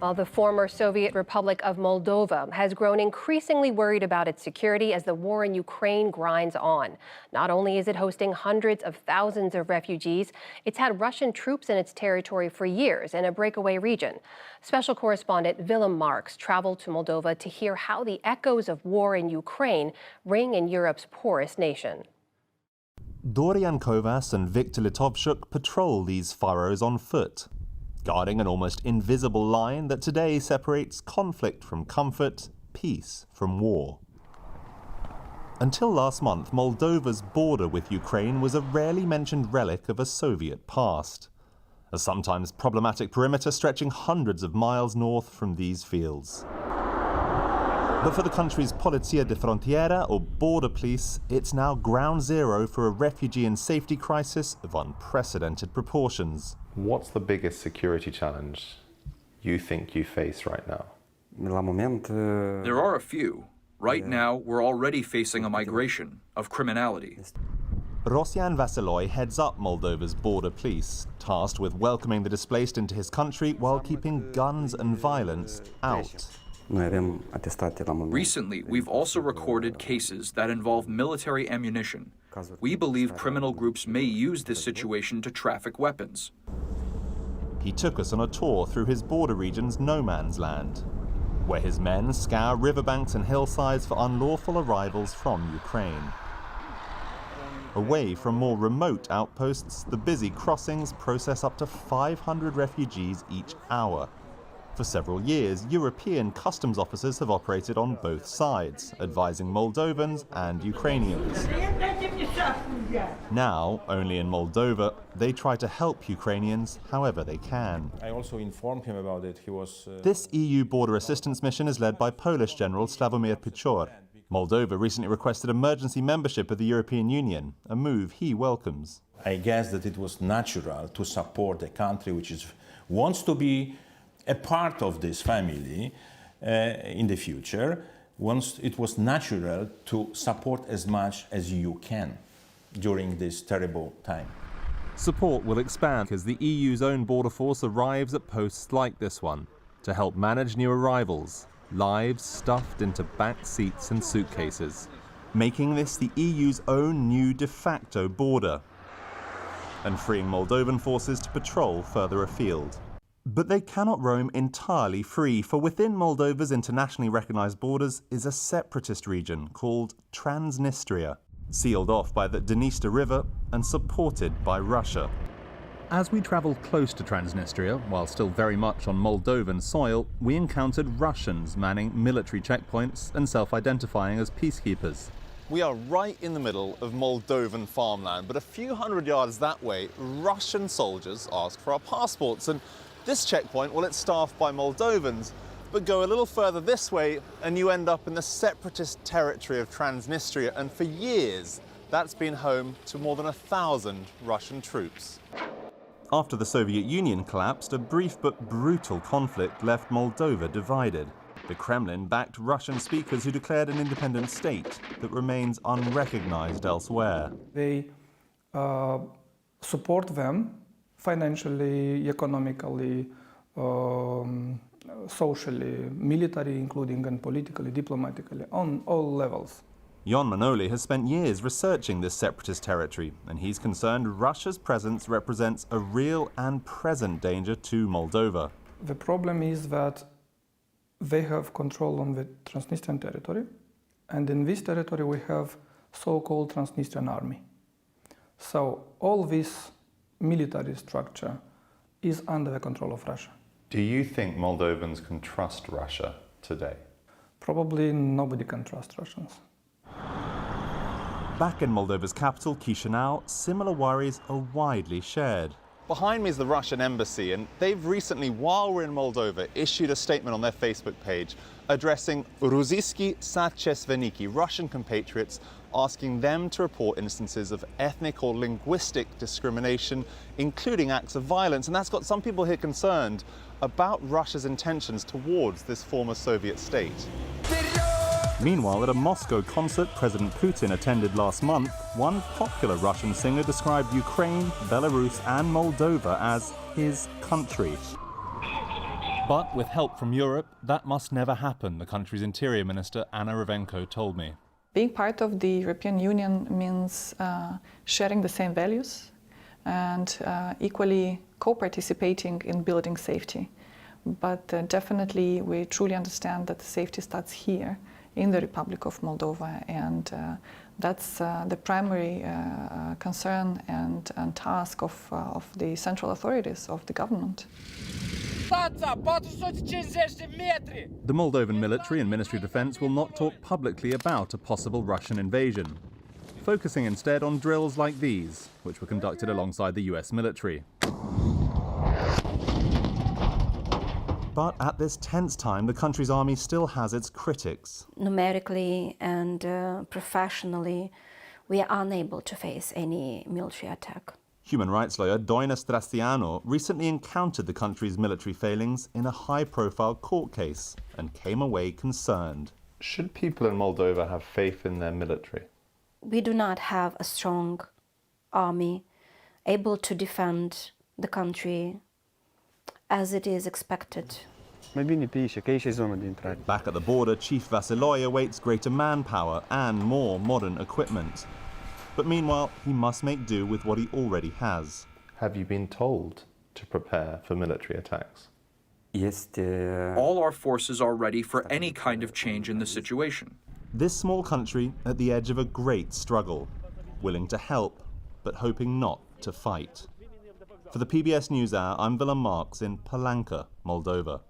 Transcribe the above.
Well, the former Soviet Republic of Moldova has grown increasingly worried about its security as the war in Ukraine grinds on. Not only is it hosting hundreds of thousands of refugees, it's had Russian troops in its territory for years in a breakaway region. Special correspondent Willem Marks traveled to Moldova to hear how the echoes of war in Ukraine ring in Europe's poorest nation. Dorian Kovas and Viktor Litovchuk patrol these furrows on foot, guarding an almost invisible line that today separates conflict from comfort, peace from war. Until last month, Moldova's border with Ukraine was a rarely mentioned relic of a Soviet past, a sometimes problematic perimeter stretching hundreds of miles north from these fields. But for the country's Polizia de Frontiera, or border police, it's now ground zero for a refugee and safety crisis of unprecedented proportions. What's the biggest security challenge you think you face right now? There are a few. Right now, we're already facing a migration of criminality. Rosyan Vasiloi heads up Moldova's border police, tasked with welcoming the displaced into his country while keeping guns and violence out. Recently, we've also recorded cases that involve military ammunition. We believe criminal groups may use this situation to traffic weapons. He took us on a tour through his border region's no man's land, where his men scour riverbanks and hillsides for unlawful arrivals from Ukraine. Away from more remote outposts, the busy crossings process up to 500 refugees each hour. For several years, European customs officers have operated on both sides, advising Moldovans and Ukrainians. Now, only in Moldova, they try to help Ukrainians however they can. I also informed him about it. He was. This EU border assistance mission is led by Polish General Sławomir Pichor. Moldova recently requested emergency membership of the European Union, a move he welcomes. I guess that it was natural to support a country which wants to be a part of this family in the future. It was natural to support as much as you can during this terrible time. Support will expand as the EU's own border force arrives at posts like this one to help manage new arrivals, lives stuffed into back seats and suitcases, making this the EU's own new de facto border, and freeing Moldovan forces to patrol further afield. But they cannot roam entirely free, for within Moldova's internationally recognized borders is a separatist region called Transnistria, sealed off by the Dniester River and supported by Russia. As we traveled close to Transnistria, while still very much on Moldovan soil, we encountered Russians manning military checkpoints and self-identifying as peacekeepers. We are right in the middle of Moldovan farmland, but a few hundred yards that way, Russian soldiers ask for our passports. And this checkpoint, well, it's staffed by Moldovans, but go a little further this way and you end up in the separatist territory of Transnistria, and for years that's been home to more than 1,000 Russian troops. After the Soviet Union collapsed, a brief but brutal conflict left Moldova divided. The Kremlin backed Russian speakers who declared an independent state that remains unrecognized elsewhere. They support them financially, economically, socially, military, including, and politically, diplomatically, on all levels. Jon Manoli has spent years researching this separatist territory, and he's concerned Russia's presence represents a real and present danger to Moldova. The problem is that they have control on the Transnistrian territory, and in this territory we have so-called Transnistrian army. So all this military structure is under the control of Russia. Do you think Moldovans can trust Russia today? Probably nobody can trust Russians. Back in Moldova's capital, Chisinau, similar worries are widely shared. Behind me is the Russian embassy, and they've recently, while we're in Moldova, issued a statement on their Facebook page addressing Rusiski Sachesveniki, Russian compatriots, asking them to report instances of ethnic or linguistic discrimination, including acts of violence. And that's got some people here concerned about Russia's intentions towards this former Soviet state. Meanwhile, at a Moscow concert President Putin attended last month, one popular Russian singer described Ukraine, Belarus and Moldova as his country. But with help from Europe, that must never happen, the country's Interior Minister Anna Revenko told me. Being part of the European Union means sharing the same values and equally co-participating in building safety. But definitely we truly understand that safety starts here in the Republic of Moldova, and that's the primary concern and task of the central authorities of the government. The Moldovan military and Ministry of Defense will not talk publicly about a possible Russian invasion, focusing instead on drills like these, which were conducted alongside the US military. But at this tense time, the country's army still has its critics. Numerically and professionally, we are unable to face any military attack. Human rights lawyer Doina Strastiano recently encountered the country's military failings in a high-profile court case and came away concerned. Should people in Moldova have faith in their military? We do not have a strong army able to defend the country as it is expected. Back at the border, Chief Vasiloy awaits greater manpower and more modern equipment. But meanwhile, he must make do with what he already has. Have you been told to prepare for military attacks? All our forces are ready for any kind of change in the situation. This small country at the edge of a great struggle, willing to help, but hoping not to fight. For the PBS NewsHour, I'm Willem Marks in Palanca, Moldova.